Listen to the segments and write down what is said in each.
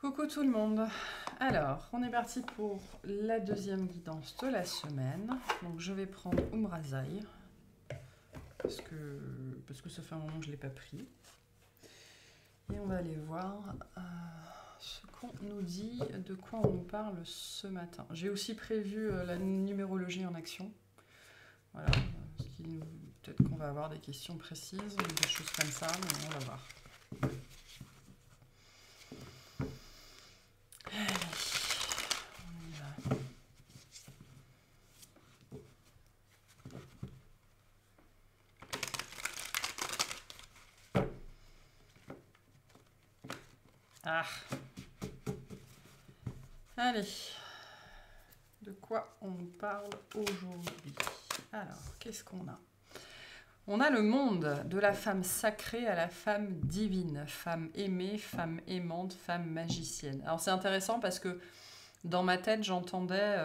Coucou tout le monde. Alors, on est parti pour la deuxième guidance de la semaine. Donc, je vais prendre Umrazai parce que ça fait un moment que je ne l'ai pas pris. Et on va aller voir ce qu'on nous dit, de quoi on nous parle ce matin. J'ai aussi prévu la numérologie en action. Voilà, peut-être qu'on va avoir des questions précises ou des choses comme ça, mais on va voir. Allez, on y va. Ah, allez, de quoi on nous parle aujourd'hui? Alors, qu'est-ce qu'on a? On a le monde de la femme sacrée à la femme divine, femme aimée, femme aimante, femme magicienne. Alors c'est intéressant parce que dans ma tête j'entendais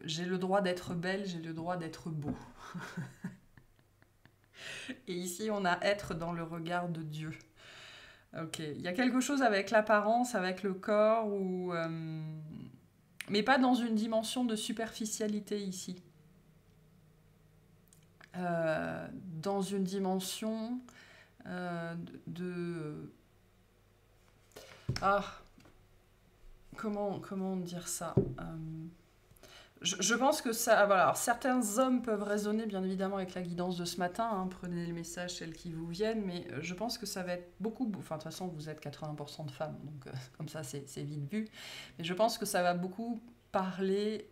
j'ai le droit d'être belle, j'ai le droit d'être beau. Et ici on a être dans le regard de Dieu. Ok, il y a quelque chose avec l'apparence, avec le corps, mais pas dans une dimension de superficialité ici. Dans une dimension de... Ah, comment dire ça je pense que ça... Voilà, alors, certains hommes peuvent raisonner bien évidemment avec la guidance de ce matin, hein, prenez les messages, celles qui vous viennent, mais je pense que ça va être beaucoup... Enfin, de toute façon, vous êtes 80% de femmes, donc comme ça, c'est vite vu. Mais je pense que ça va beaucoup parler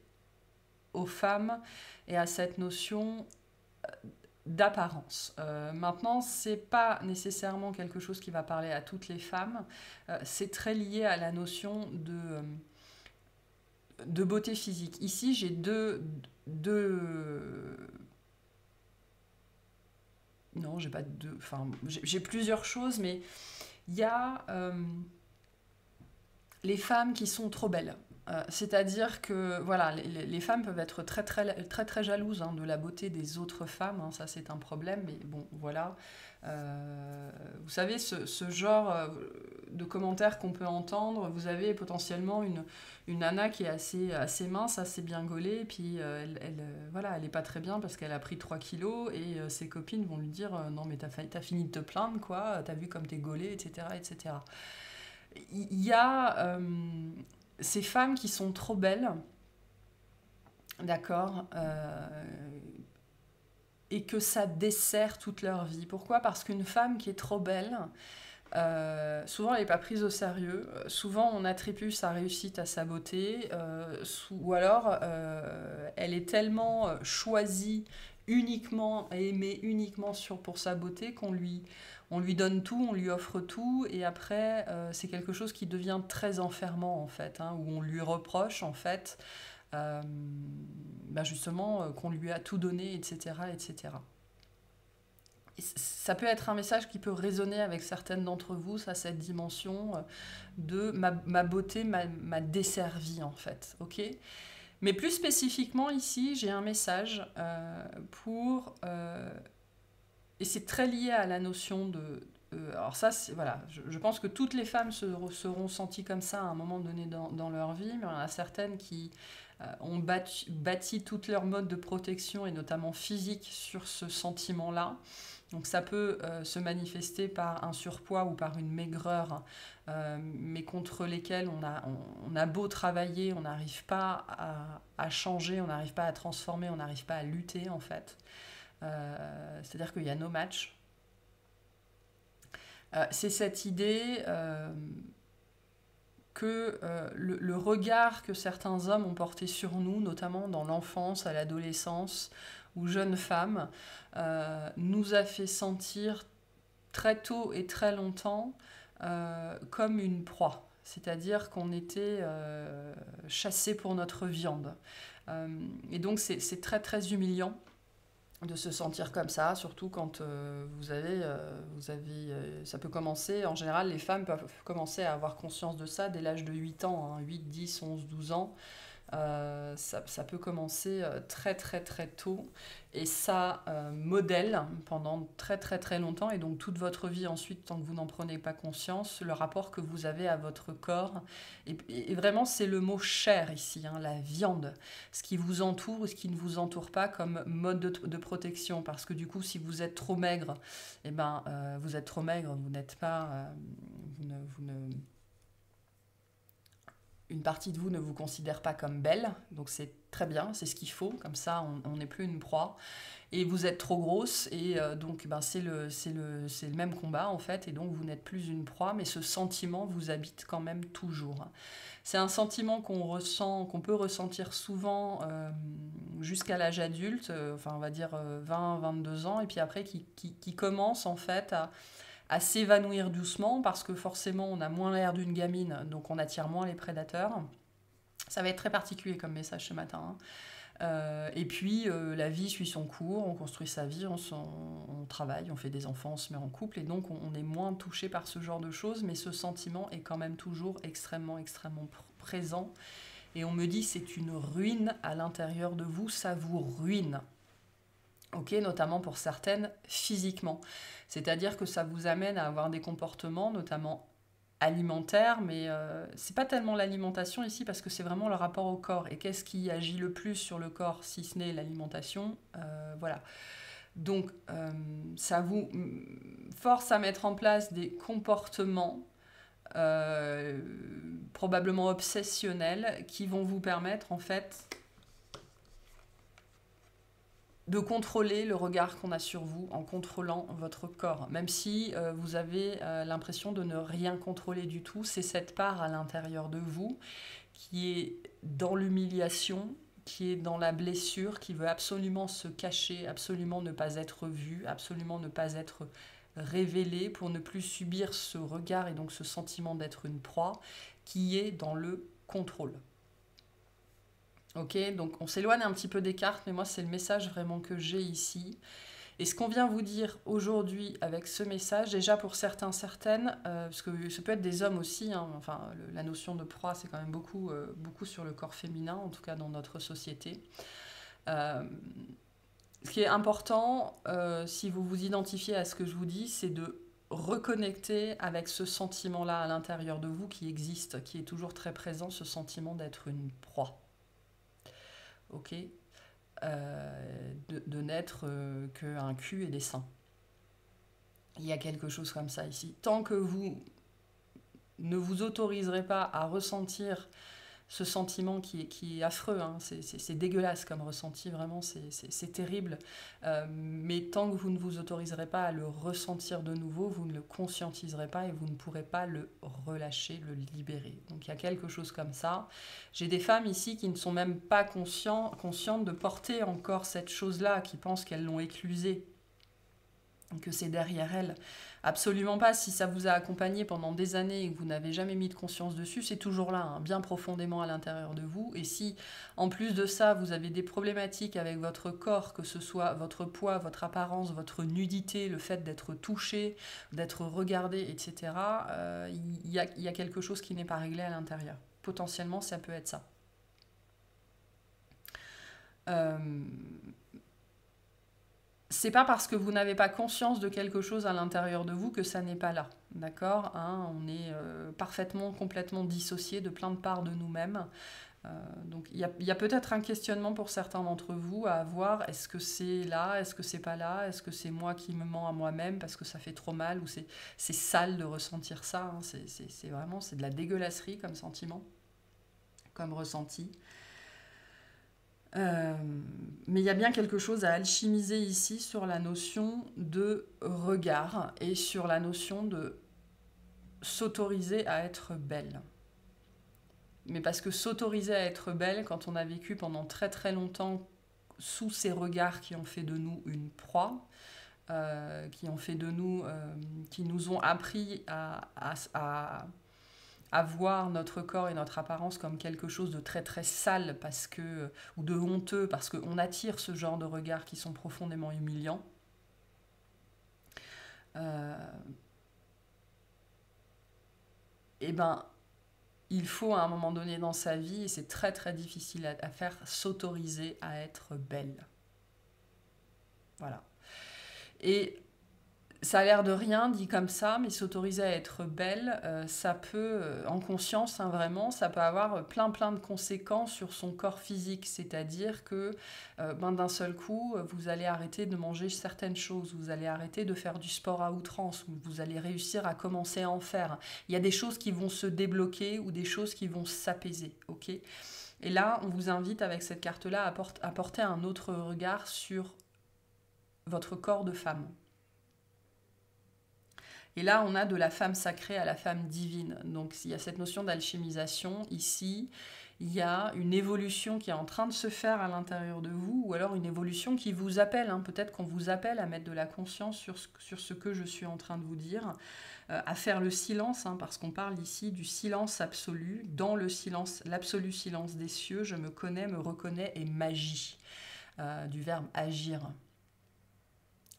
aux femmes et à cette notion d'apparence. Maintenant, c'est pas nécessairement quelque chose qui va parler à toutes les femmes. C'est très lié à la notion de beauté physique. Ici, j'ai non, j'ai pas deux. Enfin, j'ai plusieurs choses, mais il y a les femmes qui sont trop belles. C'est-à-dire que voilà, les femmes peuvent être très jalouses, hein, de la beauté des autres femmes, hein, ça c'est un problème, mais bon voilà. Vous savez, ce genre de commentaires qu'on peut entendre, vous avez potentiellement une nana qui est assez mince, assez bien gaulée, et puis voilà, elle est pas très bien parce qu'elle a pris 3 kilos, et ses copines vont lui dire non mais t'as fini de te plaindre, quoi, t'as vu comme t'es gaulée, etc. etc. Il y a ces femmes qui sont trop belles, d'accord, et que ça dessert toute leur vie. Pourquoi? Parce qu'une femme qui est trop belle, souvent elle n'est pas prise au sérieux, souvent on attribue sa réussite à sa beauté, ou alors elle est tellement choisie uniquement, aimée uniquement pour sa beauté on lui donne tout, on lui offre tout, et après c'est quelque chose qui devient très enfermant en fait, hein, où on lui reproche en fait justement qu'on lui a tout donné, etc. etc. Et ça peut être un message qui peut résonner avec certaines d'entre vous, ça, cette dimension de ma beauté m'a desservi en fait, ok. Mais plus spécifiquement ici, j'ai un message pour et c'est très lié à la notion de alors ça, voilà, je pense que toutes les femmes seront senties comme ça à un moment donné dans leur vie, mais il y en a certaines qui ont bâti toute leur mode de protection, et notamment physique, sur ce sentiment-là. Donc ça peut se manifester par un surpoids ou par une maigreur, mais contre lesquelles on a beau travailler, on n'arrive pas à changer, on n'arrive pas à transformer, on n'arrive pas à lutter en fait. C'est-à-dire qu'il y a no match. C'est cette idée que le regard que certains hommes ont porté sur nous, notamment dans l'enfance, à l'adolescence ou jeunes femmes, nous a fait sentir très tôt et très longtemps comme une proie. C'est-à-dire qu'on était chassés pour notre viande. Et donc c'est très très humiliant de se sentir comme ça, surtout quand ça peut commencer, en général les femmes peuvent commencer à avoir conscience de ça dès l'âge de 8 ans, hein, 8, 10, 11, 12 ans, Ça peut commencer très très très tôt et ça modèle pendant très très très longtemps et donc toute votre vie ensuite, tant que vous n'en prenez pas conscience, le rapport que vous avez à votre corps. Et vraiment, c'est le mot chair ici, hein, la viande, ce qui vous entoure ou ce qui ne vous entoure pas comme mode de protection. Parce que du coup, si vous êtes trop maigre, eh ben, vous êtes trop maigre, vous n'êtes pas... vous ne une partie de vous ne vous considère pas comme belle, donc c'est très bien, c'est ce qu'il faut, comme ça on n'est plus une proie. Et vous êtes trop grosse, et donc ben, c'est le même combat en fait, et donc vous n'êtes plus une proie, mais ce sentiment vous habite quand même toujours. C'est un sentiment qu'on ressent, qu'on peut ressentir souvent jusqu'à l'âge adulte, enfin on va dire 20-22 ans, et puis après qui commence en fait à s'évanouir doucement parce que forcément on a moins l'air d'une gamine, donc on attire moins les prédateurs. Ça va être très particulier comme message ce matin, hein. Et puis la vie suit son cours, on construit sa vie, on travaille, on fait des enfants, on se met en couple, et donc on est moins touché par ce genre de choses, mais ce sentiment est quand même toujours extrêmement, extrêmement présent. Et on me dit c'est une ruine à l'intérieur de vous, ça vous ruine. Ok, notamment pour certaines physiquement. C'est-à-dire que ça vous amène à avoir des comportements, notamment alimentaires, mais c'est pas tellement l'alimentation ici parce que c'est vraiment le rapport au corps. Et qu'est-ce qui agit le plus sur le corps si ce n'est l'alimentation? Voilà. Donc ça vous force à mettre en place des comportements probablement obsessionnels qui vont vous permettre en fait de contrôler le regard qu'on a sur vous en contrôlant votre corps. Même si vous avez l'impression de ne rien contrôler du tout, c'est cette part à l'intérieur de vous qui est dans l'humiliation, qui est dans la blessure, qui veut absolument se cacher, absolument ne pas être vue, absolument ne pas être révélée pour ne plus subir ce regard et donc ce sentiment d'être une proie qui est dans le contrôle. Ok, donc on s'éloigne un petit peu des cartes, mais moi c'est le message vraiment que j'ai ici. Et ce qu'on vient vous dire aujourd'hui avec ce message, déjà pour certains, certaines, parce que ça peut être des hommes aussi, hein, enfin la notion de proie c'est quand même beaucoup, beaucoup sur le corps féminin, en tout cas dans notre société. Ce qui est important, si vous vous identifiez à ce que je vous dis, c'est de reconnecter avec ce sentiment-là à l'intérieur de vous qui existe, qui est toujours très présent, ce sentiment d'être une proie. Ok, de n'être qu'un cul et des seins. Il y a quelque chose comme ça ici. Tant que vous ne vous autoriserez pas à ressentir ce sentiment qui est affreux, hein, c'est dégueulasse comme ressenti, vraiment, c'est terrible. Mais tant que vous ne vous autoriserez pas à le ressentir de nouveau, vous ne le conscientiserez pas et vous ne pourrez pas le relâcher, le libérer. Donc il y a quelque chose comme ça. J'ai des femmes ici qui ne sont même pas conscientes de porter encore cette chose-là, qui pensent qu'elles l'ont éclusée, que c'est derrière elles. Absolument pas. Si ça vous a accompagné pendant des années et que vous n'avez jamais mis de conscience dessus, c'est toujours là, hein, bien profondément à l'intérieur de vous. Et si, en plus de ça, vous avez des problématiques avec votre corps, que ce soit votre poids, votre apparence, votre nudité, le fait d'être touché, d'être regardé, etc., il y a quelque chose qui n'est pas réglé à l'intérieur. Potentiellement, ça peut être ça. C'est pas parce que vous n'avez pas conscience de quelque chose à l'intérieur de vous que ça n'est pas là, d'accord, hein, on est parfaitement, complètement dissocié de plein de parts de nous-mêmes. Donc il y a peut-être un questionnement pour certains d'entre vous à avoir. Est-ce que c'est là? Est-ce que c'est pas là? Est-ce que c'est moi qui me mens à moi-même parce que ça fait trop mal? Ou c'est sale de ressentir ça, hein, c'est vraiment de la dégueulasserie comme sentiment, comme ressenti. Mais il y a bien quelque chose à alchimiser ici sur la notion de regard et sur la notion de s'autoriser à être belle. Mais parce que s'autoriser à être belle, quand on a vécu pendant très très longtemps sous ces regards qui ont fait de nous une proie, qui ont fait de nous, qui nous ont appris à voir notre corps et notre apparence comme quelque chose de très très sale parce que, ou de honteux parce qu'on attire ce genre de regards qui sont profondément humiliants. Et ben, il faut à un moment donné dans sa vie, et c'est très très difficile à faire, s'autoriser à être belle. Voilà. Et ça a l'air de rien dit comme ça, mais s'autoriser à être belle, ça peut, en conscience, hein, vraiment, ça peut avoir plein plein de conséquences sur son corps physique. C'est-à-dire que d'un seul coup, vous allez arrêter de manger certaines choses, vous allez arrêter de faire du sport à outrance, vous allez réussir à commencer à en faire. Il y a des choses qui vont se débloquer ou des choses qui vont s'apaiser, ok? Et là, on vous invite avec cette carte-là à porter un autre regard sur votre corps de femme. Et là, on a de la femme sacrée à la femme divine. Donc, il y a cette notion d'alchimisation. Ici, il y a une évolution qui est en train de se faire à l'intérieur de vous, ou alors une évolution qui vous appelle. Hein. Peut-être qu'on vous appelle à mettre de la conscience sur ce que je suis en train de vous dire, à faire le silence, hein, parce qu'on parle ici du silence absolu. Dans le silence, l'absolu silence des cieux, je me connais, me reconnais et m'agis, du verbe agir.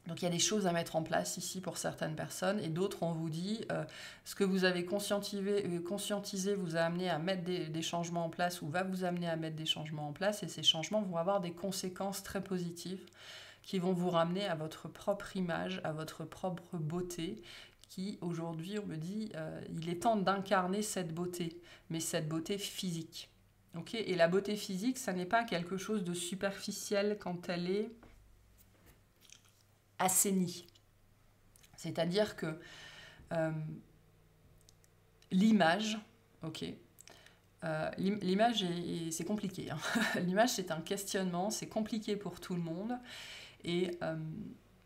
Donc il y a des choses à mettre en place ici pour certaines personnes, et d'autres, on vous dit, ce que vous avez conscientisé vous a amené à mettre des changements en place, ou va vous amener à mettre des changements en place, et ces changements vont avoir des conséquences très positives qui vont vous ramener à votre propre image, à votre propre beauté, qui aujourd'hui, on me dit, il est temps d'incarner cette beauté, mais cette beauté physique. Okay, et la beauté physique, ça n'est pas quelque chose de superficiel quand elle est assainie. C'est-à-dire que l'image, ok, l'image, c'est compliqué. Hein. L'image, c'est un questionnement, c'est compliqué pour tout le monde. Et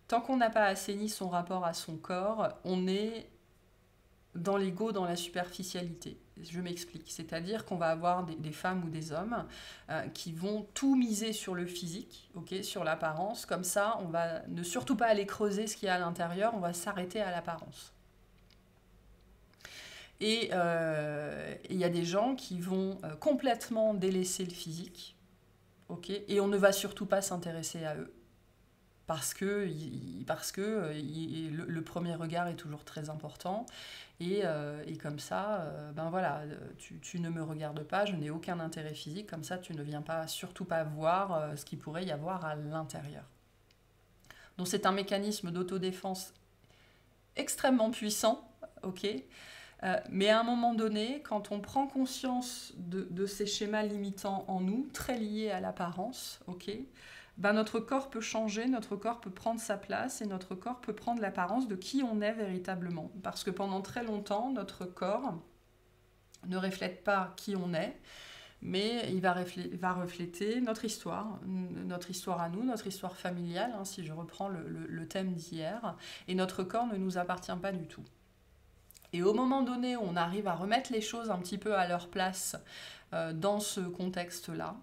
tant qu'on n'a pas assaini son rapport à son corps, on est dans l'ego, dans la superficialité. Je m'explique. C'est-à-dire qu'on va avoir des femmes ou des hommes qui vont tout miser sur le physique, okay, sur l'apparence. Comme ça, on va ne surtout pas aller creuser ce qu'il y a à l'intérieur, on va s'arrêter à l'apparence. Et il y a des gens qui vont complètement délaisser le physique, okay, et on ne va surtout pas s'intéresser à eux. Parce que le premier regard est toujours très important. Et comme ça, ben voilà, tu ne me regardes pas, je n'ai aucun intérêt physique, comme ça tu ne viens pas, surtout pas voir ce qu'il pourrait y avoir à l'intérieur. Donc c'est un mécanisme d'autodéfense extrêmement puissant, ok, mais à un moment donné, quand on prend conscience de ces schémas limitants en nous, très liés à l'apparence, ok, ben notre corps peut changer, notre corps peut prendre sa place et notre corps peut prendre l'apparence de qui on est véritablement. Parce que pendant très longtemps, notre corps ne reflète pas qui on est, mais il va refléter notre histoire à nous, notre histoire familiale, hein, si je reprends le thème d'hier, et notre corps ne nous appartient pas du tout. Et au moment donné où on arrive à remettre les choses un petit peu à leur place dans ce contexte-là,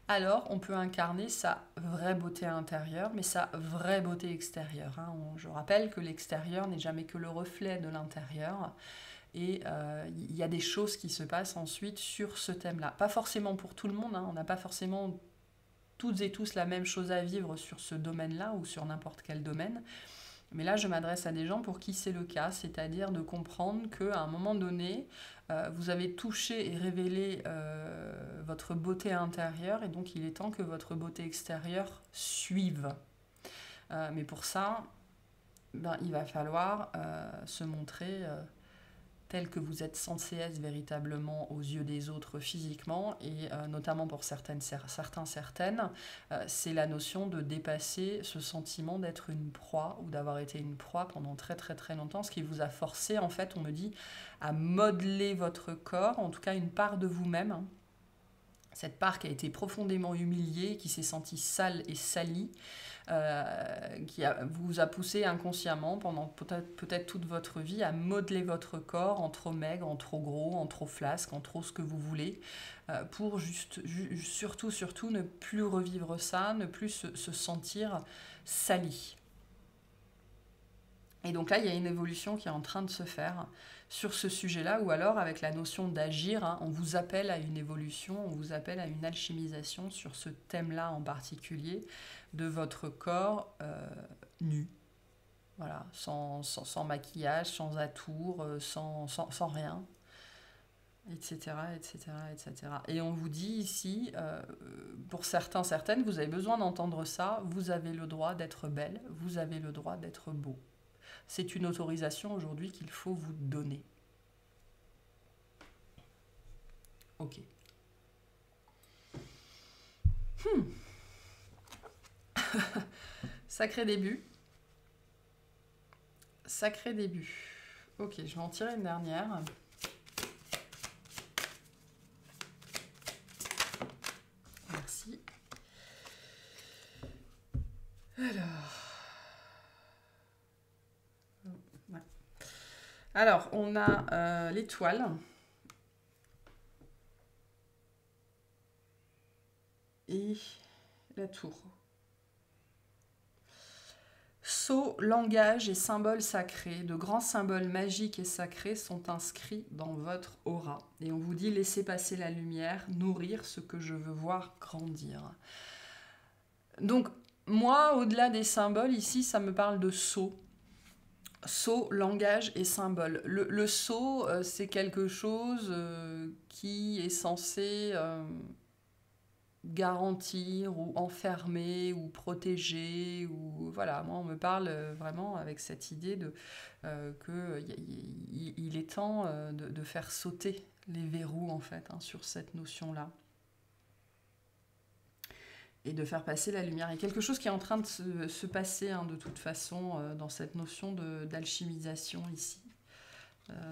alors on peut incarner sa vraie beauté intérieure, mais sa vraie beauté extérieure. Hein. Je rappelle que l'extérieur n'est jamais que le reflet de l'intérieur. Et il y a des choses qui se passent ensuite sur ce thème-là. Pas forcément pour tout le monde, hein. On n'a pas forcément toutes et tous la même chose à vivre sur ce domaine-là ou sur n'importe quel domaine. Mais là, je m'adresse à des gens pour qui c'est le cas, c'est-à-dire de comprendre qu'à un moment donné, vous avez touché et révélé votre beauté intérieure, et donc il est temps que votre beauté extérieure suive. Mais pour ça, ben, il va falloir se montrer tel que vous êtes censé être véritablement aux yeux des autres physiquement, et notamment pour certaines, c'est la notion de dépasser ce sentiment d'être une proie ou d'avoir été une proie pendant très très très longtemps, ce qui vous a forcé, en fait, on me dit, à modeler votre corps, en tout cas une part de vous-même, hein. Cette part qui a été profondément humiliée, qui s'est sentie sale et salie, vous a poussé inconsciemment pendant peut-être toute votre vie à modeler votre corps en trop maigre, en trop gros, en trop flasque, en trop ce que vous voulez, pour surtout ne plus revivre ça, ne plus se sentir sali. Et donc là, il y a une évolution qui est en train de se faire sur ce sujet-là, ou alors avec la notion d'agir, hein, on vous appelle à une évolution, on vous appelle à une alchimisation sur ce thème-là en particulier, de votre corps nu, voilà, sans maquillage, sans atours, sans rien. etc., etc., etc. Et on vous dit ici, pour certains, certaines, vous avez besoin d'entendre ça, vous avez le droit d'être belle, vous avez le droit d'être beau. C'est une autorisation aujourd'hui qu'il faut vous donner. Ok. Sacré début. Sacré début. Ok, je vais en tirer une dernière. Merci. Ouais. Alors, on a l'étoile. Et la tour. Sceau, langage et symboles sacrés, de grands symboles magiques et sacrés sont inscrits dans votre aura. Et on vous dit, laissez passer la lumière, nourrir ce que je veux voir grandir. Donc, moi, au-delà des symboles, ici, ça me parle de sceau. Sceau, langage et symbole. Le sceau, c'est quelque chose qui est censé garantir ou enfermer ou protéger. Ou, voilà, moi, on me parle vraiment avec cette idée de qu'il est temps de faire sauter les verrous, en fait, hein, sur cette notion-là. Et de faire passer la lumière. Il y a quelque chose qui est en train de se passer, hein, de toute façon, dans cette notion d'alchimisation ici,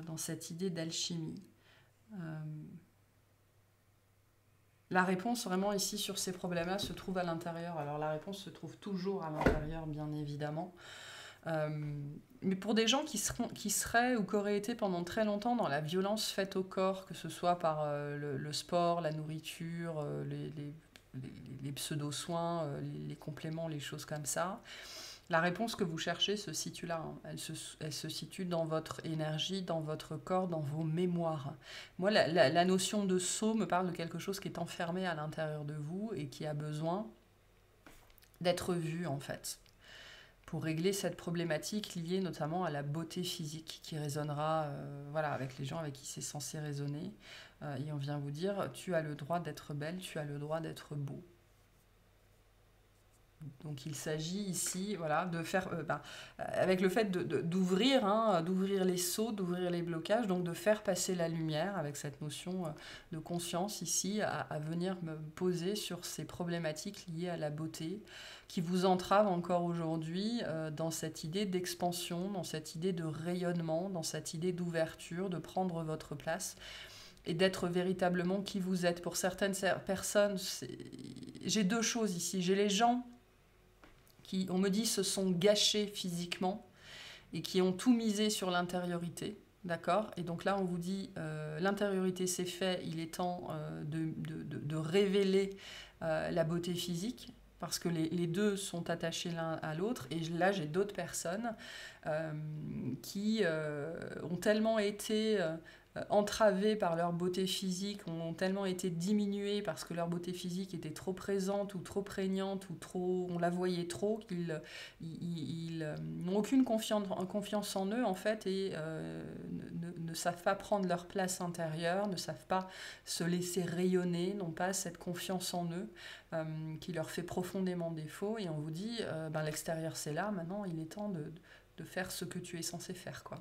dans cette idée d'alchimie. La réponse vraiment ici sur ces problèmes-là se trouve à l'intérieur. Alors la réponse se trouve toujours à l'intérieur, bien évidemment. Mais pour des gens qui seraient ou qui auraient été pendant très longtemps dans la violence faite au corps, que ce soit par le sport, la nourriture, les pseudo-soins, les compléments, les choses comme ça. La réponse que vous cherchez se situe là. Hein. Elle se situe dans votre énergie, dans votre corps, dans vos mémoires. Moi, la notion de sceau me parle de quelque chose qui est enfermé à l'intérieur de vous et qui a besoin d'être vu, en fait, pour régler cette problématique liée notamment à la beauté physique qui résonnera voilà, avec les gens avec qui c'est censé résonner. Et on vient vous dire, tu as le droit d'être belle, tu as le droit d'être beau. Donc il s'agit ici voilà, de faire, avec le fait d'ouvrir hein, d'ouvrir les seaux, d'ouvrir les blocages, donc de faire passer la lumière avec cette notion de conscience ici, à venir me poser sur ces problématiques liées à la beauté qui vous entravent encore aujourd'hui dans cette idée d'expansion, dans cette idée de rayonnement, dans cette idée d'ouverture, de prendre votre place et d'être véritablement qui vous êtes. Pour certaines personnes, j'ai deux choses ici. J'ai les gens qui, on me dit, se sont gâchés physiquement et qui ont tout misé sur l'intériorité. D'accord. Et donc là, on vous dit, l'intériorité c'est fait, il est temps de révéler la beauté physique, parce que les deux sont attachés l'un à l'autre. Et là, j'ai d'autres personnes qui ont tellement été entravées par leur beauté physique, ont tellement été diminuées parce que leur beauté physique était trop présente ou trop prégnante ou trop, on la voyait trop, qu'ils n'ont aucune confiance en eux en fait et ne savent pas prendre leur place intérieure, ne savent pas se laisser rayonner, n'ont pas cette confiance en eux qui leur fait profondément défaut. Et on vous dit, l'extérieur c'est là, maintenant il est temps de faire ce que tu es censé faire, quoi.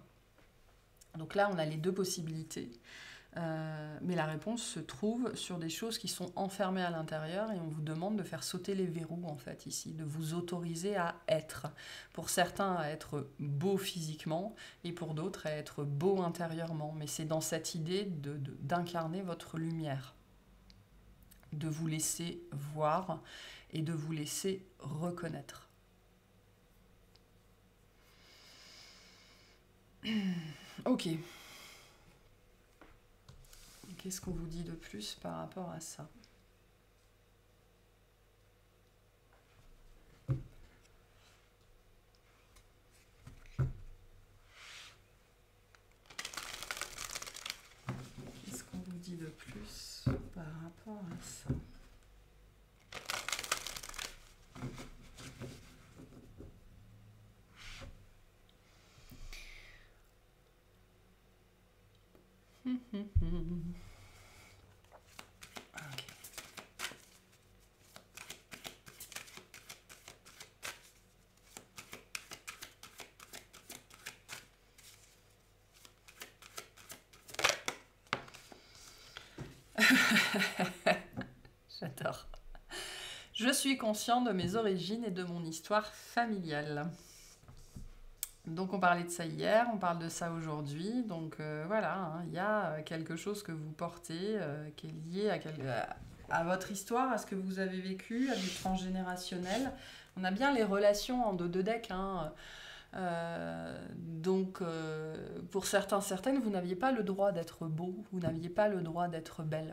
Donc là, on a les deux possibilités. Mais la réponse se trouve sur des choses qui sont enfermées à l'intérieur et on vous demande de faire sauter les verrous, en fait, ici, de vous autoriser à être. Pour certains, à être beau physiquement et pour d'autres, à être beau intérieurement. Mais c'est dans cette idée d'incarner votre lumière, de vous laisser voir et de vous laisser reconnaître. Ok. Qu'est-ce qu'on vous dit de plus par rapport à ça ? Qu'est-ce qu'on vous dit de plus par rapport à ça ? Ok. J'adore. Je suis conscient de mes origines et de mon histoire familiale. Donc on parlait de ça hier, on parle de ça aujourd'hui. Donc voilà, hein, il y a quelque chose que vous portez qui est lié à votre histoire, à ce que vous avez vécu, à du transgénérationnel. On a bien les relations en deux decks. Hein. Donc pour certains, certaines, vous n'aviez pas le droit d'être beau, vous n'aviez pas le droit d'être belle.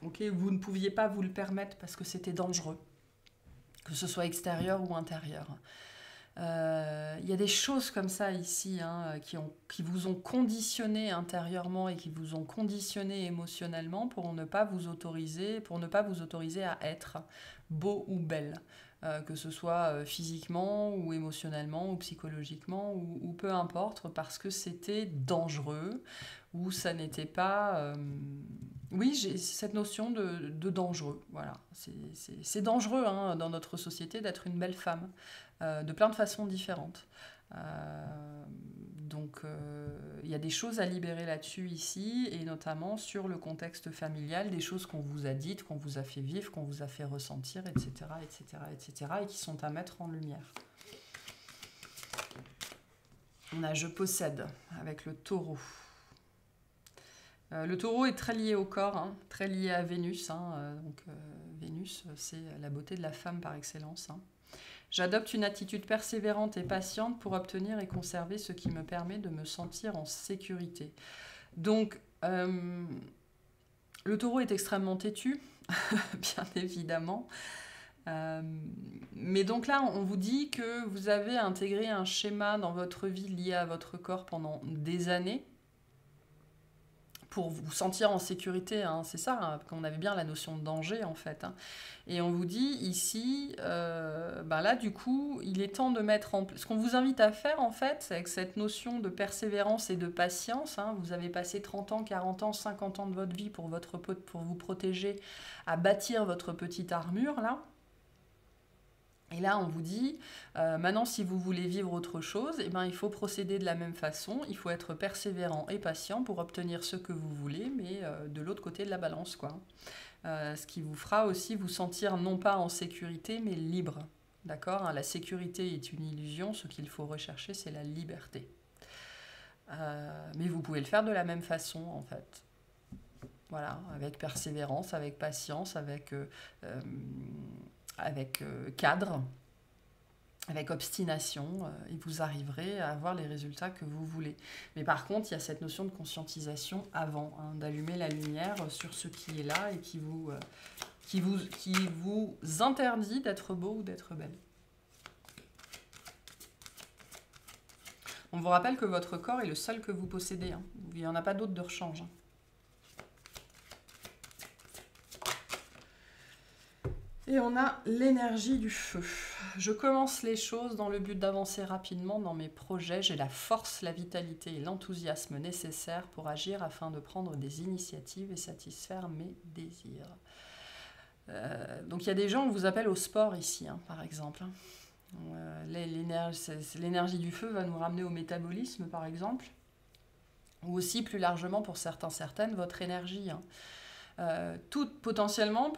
Okay, vous ne pouviez pas vous le permettre parce que c'était dangereux, que ce soit extérieur ou intérieur. Y a des choses comme ça ici hein, qui vous ont conditionné intérieurement et qui vous ont conditionné émotionnellement pour ne pas vous autoriser à être beau ou belle. Que ce soit physiquement ou émotionnellement ou psychologiquement ou peu importe, parce que c'était dangereux ou ça n'était pas... Oui, j'ai cette notion de dangereux. Voilà. C'est dangereux hein, dans notre société d'être une belle femme, de plein de façons différentes. Donc, il y a des choses à libérer là-dessus ici, et notamment sur le contexte familial, des choses qu'on vous a dites, qu'on vous a fait vivre, qu'on vous a fait ressentir, etc., etc., etc., et qui sont à mettre en lumière. On a « je possède » avec le taureau. Le taureau est très lié au corps, hein, très lié à Vénus. Hein, donc, Vénus, c'est la beauté de la femme par excellence. Hein. J'adopte une attitude persévérante et patiente pour obtenir et conserver ce qui me permet de me sentir en sécurité. Donc, le taureau est extrêmement têtu, bien évidemment. Mais donc là, on vous dit que vous avez intégré un schéma dans votre vie lié à votre corps pendant des années, pour vous sentir en sécurité, hein, c'est ça, hein, qu'on avait bien la notion de danger en fait. Hein. Et on vous dit ici, là du coup, il est temps de mettre en place... Ce qu'on vous invite à faire en fait, c'est avec cette notion de persévérance et de patience, hein, vous avez passé 30 ans, 40 ans, 50 ans de votre vie pour vous protéger, à bâtir votre petite armure là. Et là, on vous dit, maintenant, si vous voulez vivre autre chose, eh ben, il faut procéder de la même façon. Il faut être persévérant et patient pour obtenir ce que vous voulez, mais de l'autre côté de la balance, quoi. Ce qui vous fera aussi vous sentir non pas en sécurité, mais libre. D'accord ? La sécurité est une illusion. Ce qu'il faut rechercher, c'est la liberté. Mais vous pouvez le faire de la même façon, en fait. Voilà, avec persévérance, avec patience, avec cadre, avec obstination, et vous arriverez à avoir les résultats que vous voulez. Mais par contre, il y a cette notion de conscientisation avant, hein, d'allumer la lumière sur ce qui est là et qui vous interdit d'être beau ou d'être belle. On vous rappelle que votre corps est le seul que vous possédez. Hein. Il n'y en a pas d'autre de rechange. Hein. Et on a l'énergie du feu. Je commence les choses dans le but d'avancer rapidement dans mes projets. J'ai la force, la vitalité et l'enthousiasme nécessaires pour agir afin de prendre des initiatives et satisfaire mes désirs. Donc il y a des gens, on vous appelle au sport ici, hein, par exemple. L'énergie du feu va nous ramener au métabolisme, par exemple. Ou aussi, plus largement, pour certaines, votre énergie. Hein. Potentiellement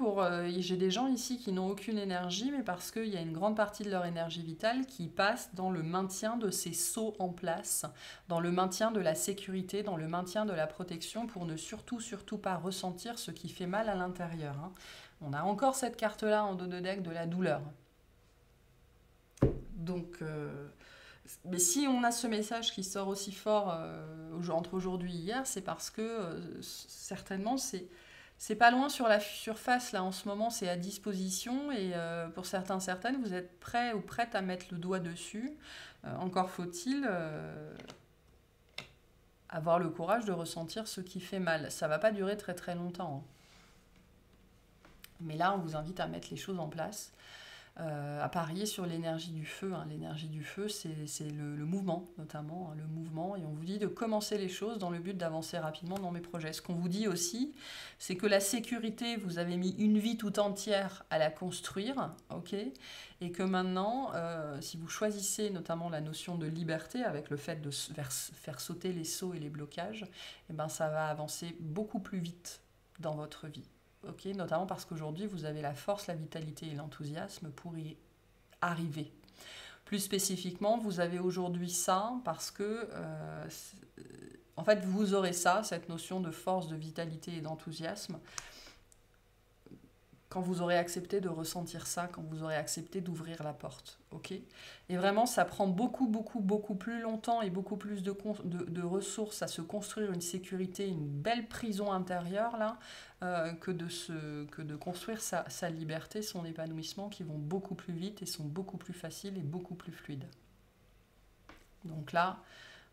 j'ai des gens ici qui n'ont aucune énergie, mais parce qu'il y a une grande partie de leur énergie vitale qui passe dans le maintien de ces sceaux en place, dans le maintien de la sécurité, dans le maintien de la protection, pour ne surtout pas ressentir ce qui fait mal à l'intérieur. Hein. On a encore cette carte-là en dos de deck de la douleur. Donc, mais si on a ce message qui sort aussi fort entre aujourd'hui et hier, c'est parce que certainement c'est pas loin sur la surface, là, en ce moment, c'est à disposition, et pour certaines, vous êtes prêts ou prêtes à mettre le doigt dessus. Encore faut-il avoir le courage de ressentir ce qui fait mal. Ça va pas durer très très longtemps. Hein. Mais là, on vous invite à mettre les choses en place. à parier sur l'énergie du feu. Hein. L'énergie du feu, c'est le mouvement, notamment, hein, le mouvement. Et on vous dit de commencer les choses dans le but d'avancer rapidement dans mes projets. Ce qu'on vous dit aussi, c'est que la sécurité, vous avez mis une vie tout entière à la construire, ok, et que maintenant, si vous choisissez notamment la notion de liberté, avec le fait de faire sauter les sceaux et les blocages, eh ben, ça va avancer beaucoup plus vite dans votre vie. Okay, notamment parce qu'aujourd'hui, vous avez la force, la vitalité et l'enthousiasme pour y arriver. Plus spécifiquement, vous avez aujourd'hui ça parce que, en fait, vous aurez ça, cette notion de force, de vitalité et d'enthousiasme, quand vous aurez accepté de ressentir ça, quand vous aurez accepté d'ouvrir la porte. Okay, et vraiment, ça prend beaucoup plus longtemps et beaucoup plus de ressources à se construire une sécurité, une belle prison intérieure, là, que de construire sa liberté, son épanouissement, qui vont beaucoup plus vite et sont beaucoup plus faciles et beaucoup plus fluides. Donc là,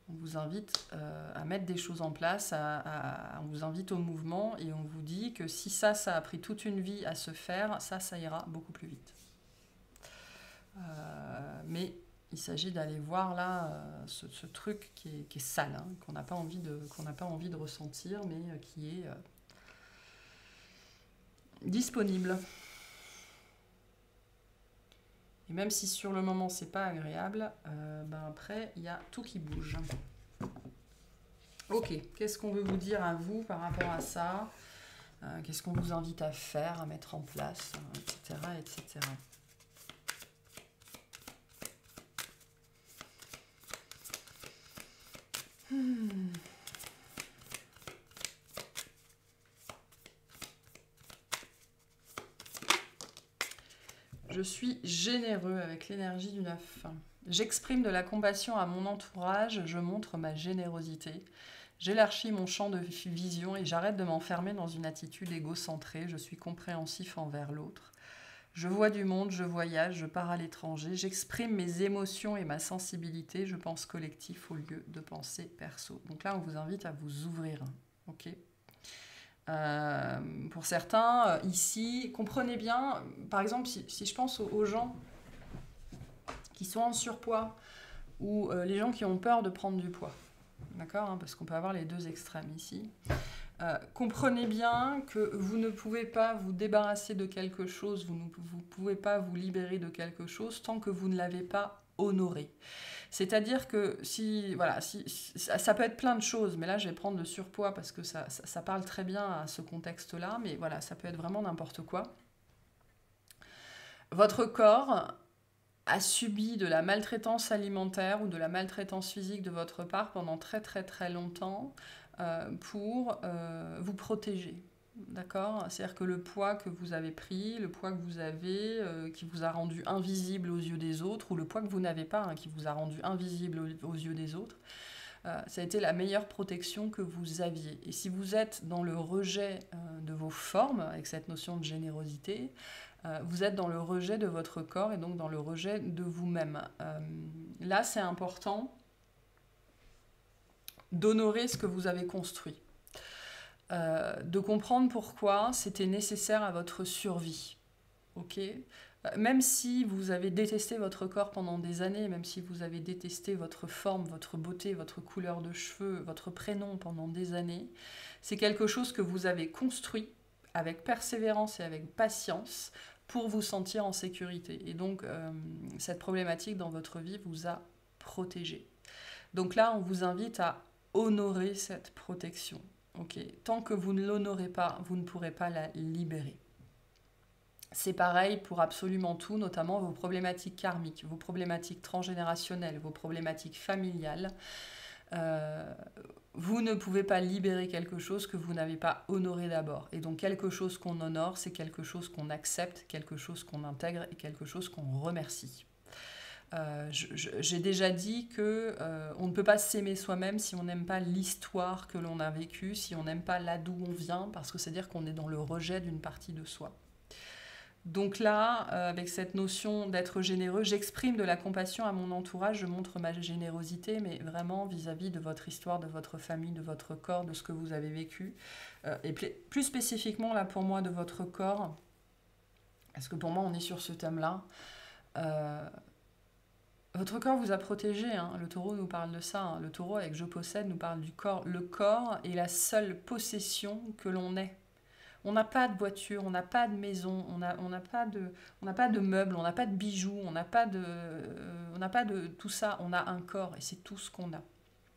on vous invite à mettre des choses en place, on vous invite au mouvement et on vous dit que si ça a pris toute une vie à se faire, ça ira beaucoup plus vite. Mais il s'agit d'aller voir là ce truc qui est sale, hein, qu'on n'a pas envie de ressentir, mais qui est disponible. Et même si sur le moment c'est pas agréable, ben après il y a tout qui bouge. Ok, qu'est-ce qu'on veut vous dire à vous par rapport à ça? Qu'est-ce qu'on vous invite à faire, à mettre en place, etc. etc. Je suis généreux avec l'énergie du 9. J'exprime de la compassion à mon entourage, je montre ma générosité. J'élargis mon champ de vision et j'arrête de m'enfermer dans une attitude égocentrée. Je suis compréhensif envers l'autre. Je vois du monde, je voyage, je pars à l'étranger. J'exprime mes émotions et ma sensibilité. Je pense collectif au lieu de penser perso. Donc là, on vous invite à vous ouvrir. Ok ? Pour certains, ici, comprenez bien, par exemple, si je pense aux gens qui sont en surpoids ou les gens qui ont peur de prendre du poids, d'accord, hein, parce qu'on peut avoir les deux extrêmes ici. Comprenez bien que vous ne pouvez pas vous débarrasser de quelque chose, vous ne pouvez pas vous libérer de quelque chose tant que vous ne l'avez pas honoré. C'est-à-dire que ça peut être plein de choses, mais là je vais prendre le surpoids parce que ça parle très bien à ce contexte-là, mais voilà, ça peut être vraiment n'importe quoi. Votre corps a subi de la maltraitance alimentaire ou de la maltraitance physique de votre part pendant très longtemps pour vous protéger. D'accord ? C'est-à-dire que le poids que vous avez pris, le poids que vous avez, qui vous a rendu invisible aux yeux des autres, ou le poids que vous n'avez pas, hein, qui vous a rendu invisible aux yeux des autres, ça a été la meilleure protection que vous aviez. Et si vous êtes dans le rejet de vos formes, avec cette notion de générosité, vous êtes dans le rejet de votre corps et donc dans le rejet de vous-même. Là, c'est important d'honorer ce que vous avez construit. De comprendre pourquoi c'était nécessaire à votre survie. Ok ? Même si vous avez détesté votre corps pendant des années, même si vous avez détesté votre forme, votre beauté, votre couleur de cheveux, votre prénom pendant des années, c'est quelque chose que vous avez construit avec persévérance et avec patience pour vous sentir en sécurité. Et donc, cette problématique dans votre vie vous a protégé. Donc là, on vous invite à honorer cette protection. Okay. Tant que vous ne l'honorez pas, vous ne pourrez pas la libérer. C'est pareil pour absolument tout, notamment vos problématiques karmiques, vos problématiques transgénérationnelles, vos problématiques familiales. Vous ne pouvez pas libérer quelque chose que vous n'avez pas honoré d'abord. Et donc quelque chose qu'on honore, c'est quelque chose qu'on accepte, quelque chose qu'on intègre et quelque chose qu'on remercie. J'ai déjà dit que on ne peut pas s'aimer soi-même si on n'aime pas l'histoire que l'on a vécue, si on n'aime pas là d'où on vient, parce que c'est-à-dire qu'on est dans le rejet d'une partie de soi. Donc là, avec cette notion d'être généreux, j'exprime de la compassion à mon entourage, je montre ma générosité, mais vraiment vis-à-vis de votre histoire, de votre famille, de votre corps, de ce que vous avez vécu. Et plus spécifiquement, là, pour moi, de votre corps, parce que pour moi, on est sur ce thème-là. Votre corps vous a protégé, hein. Le taureau nous parle de ça, hein. Le taureau avec je possède nous parle du corps. Le corps est la seule possession que l'on ait. On n'a pas de voiture, on n'a pas de maison, on n'a pas de meubles, on n'a pas de bijoux, on n'a pas de tout ça. On a un corps et c'est tout ce qu'on a.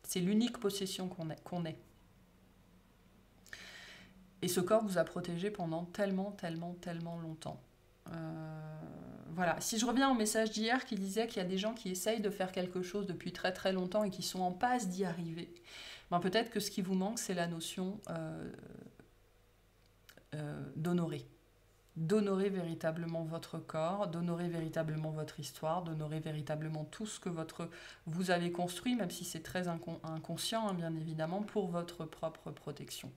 C'est l'unique possession qu'on ait. Et ce corps vous a protégé pendant tellement, tellement, tellement longtemps. Voilà. Si je reviens au message d'hier qui disait qu'il y a des gens qui essayent de faire quelque chose depuis très très longtemps et qui sont en passe d'y arriver, ben peut-être que ce qui vous manque, c'est la notion d'honorer. D'honorer véritablement votre corps, d'honorer véritablement votre histoire, d'honorer véritablement tout ce que vous avez construit, même si c'est très inconscient, hein, bien évidemment, pour votre propre protection.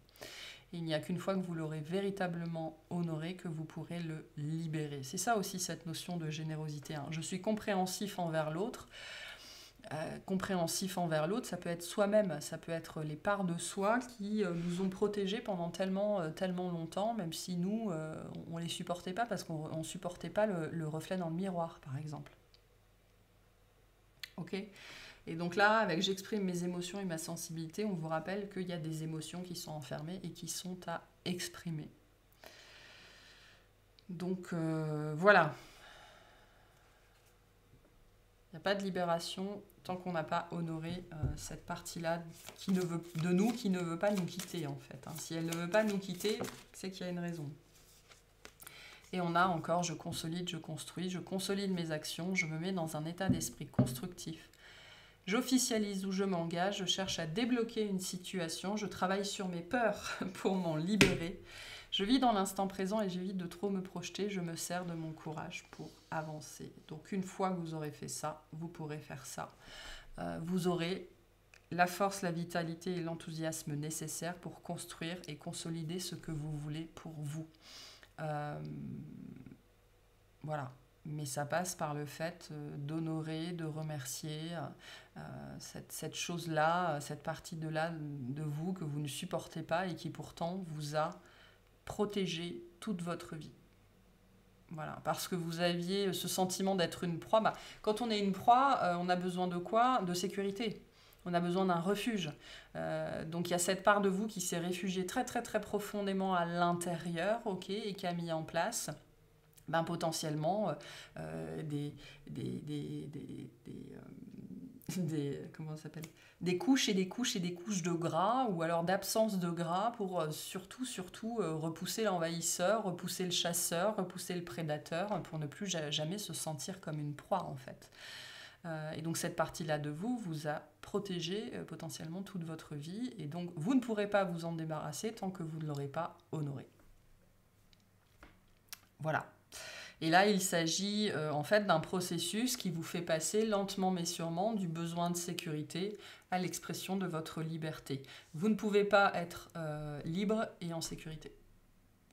Et il n'y a qu'une fois que vous l'aurez véritablement honoré que vous pourrez le libérer. C'est ça aussi cette notion de générosité, hein. Je suis compréhensif envers l'autre. Compréhensif envers l'autre, ça peut être soi-même, ça peut être les parts de soi qui nous ont protégés pendant tellement, tellement longtemps, même si nous, on ne les supportait pas parce qu'on ne supportait pas le reflet dans le miroir, par exemple. Ok ? Et donc là, avec j'exprime mes émotions et ma sensibilité, on vous rappelle qu'il y a des émotions qui sont enfermées et qui sont à exprimer. Donc voilà. Il n'y a pas de libération tant qu'on n'a pas honoré cette partie-là de nous qui ne veut pas nous quitter, en fait. Hein. Si elle ne veut pas nous quitter, c'est qu'il y a une raison. Et on a encore, je consolide, je construis, je consolide mes actions, je me mets dans un état d'esprit constructif. J'officialise où je m'engage, je cherche à débloquer une situation, je travaille sur mes peurs pour m'en libérer. Je vis dans l'instant présent et j'évite de trop me projeter, je me sers de mon courage pour avancer. Donc une fois que vous aurez fait ça, vous pourrez faire ça. Vous aurez la force, la vitalité et l'enthousiasme nécessaires pour construire et consolider ce que vous voulez pour vous. Voilà. Mais ça passe par le fait d'honorer, de remercier cette chose-là, cette partie de vous que vous ne supportez pas et qui pourtant vous a protégé toute votre vie. Voilà, parce que vous aviez ce sentiment d'être une proie. Bah, quand on est une proie, on a besoin de quoi ? De sécurité. On a besoin d'un refuge. Donc il y a cette part de vous qui s'est réfugiée très très très profondément à l'intérieur, ok, et qui a mis en place potentiellement comment ça s'appelle, des couches et des couches et des couches de gras ou alors d'absence de gras pour surtout repousser l'envahisseur, repousser le chasseur, repousser le prédateur pour ne plus jamais se sentir comme une proie en fait. Et donc cette partie-là de vous a protégé potentiellement toute votre vie et donc vous ne pourrez pas vous en débarrasser tant que vous ne l'aurez pas honoré. Voilà. Et là, il s'agit en fait d'un processus qui vous fait passer lentement mais sûrement du besoin de sécurité à l'expression de votre liberté. Vous ne pouvez pas être libre et en sécurité.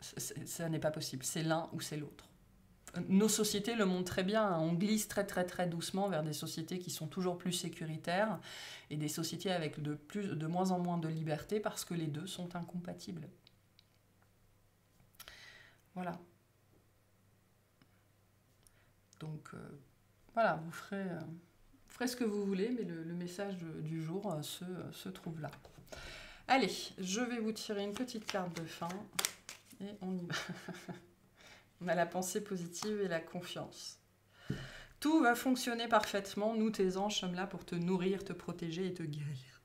Ça n'est pas possible. C'est l'un ou c'est l'autre. Nos sociétés le montrent très bien. On glisse très très très doucement vers des sociétés qui sont toujours plus sécuritaires et des sociétés avec de moins en moins de liberté parce que les deux sont incompatibles. Voilà. Donc voilà, vous ferez ce que vous voulez, mais le message du jour se trouve là. Allez, je vais vous tirer une petite carte de fin et on y va. On a la pensée positive et la confiance. Tout va fonctionner parfaitement, nous tes anges sommes là pour te nourrir, te protéger et te guérir.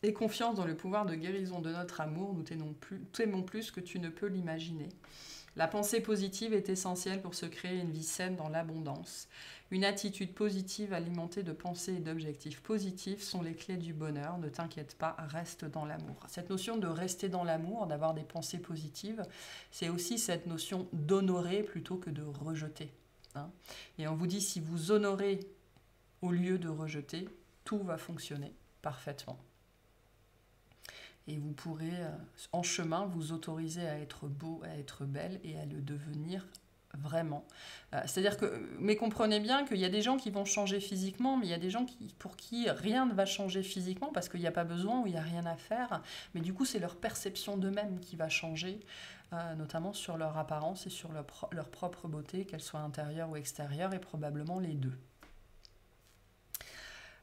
Et confiance dans le pouvoir de guérison de notre amour, nous t'aimons plus que tu ne peux l'imaginer. La pensée positive est essentielle pour se créer une vie saine dans l'abondance. Une attitude positive alimentée de pensées et d'objectifs positifs sont les clés du bonheur. Ne t'inquiète pas, reste dans l'amour. Cette notion de rester dans l'amour, d'avoir des pensées positives, c'est aussi cette notion d'honorer plutôt que de rejeter. Hein. Et on vous dit, si vous honorez au lieu de rejeter, tout va fonctionner parfaitement. Et vous pourrez, en chemin, vous autoriser à être beau, à être belle et à le devenir vraiment. C'est-à-dire que, mais comprenez bien qu'il y a des gens qui vont changer physiquement, mais il y a des gens pour qui rien ne va changer physiquement parce qu'il n'y a pas besoin ou il n'y a rien à faire. Mais du coup, c'est leur perception d'eux-mêmes qui va changer, notamment sur leur apparence et sur leur propre beauté, qu'elle soit intérieure ou extérieure, et probablement les deux.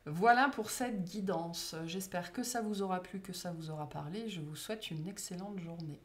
Voilà pour cette guidance. J'espère que ça vous aura plu, que ça vous aura parlé. Je vous souhaite une excellente journée.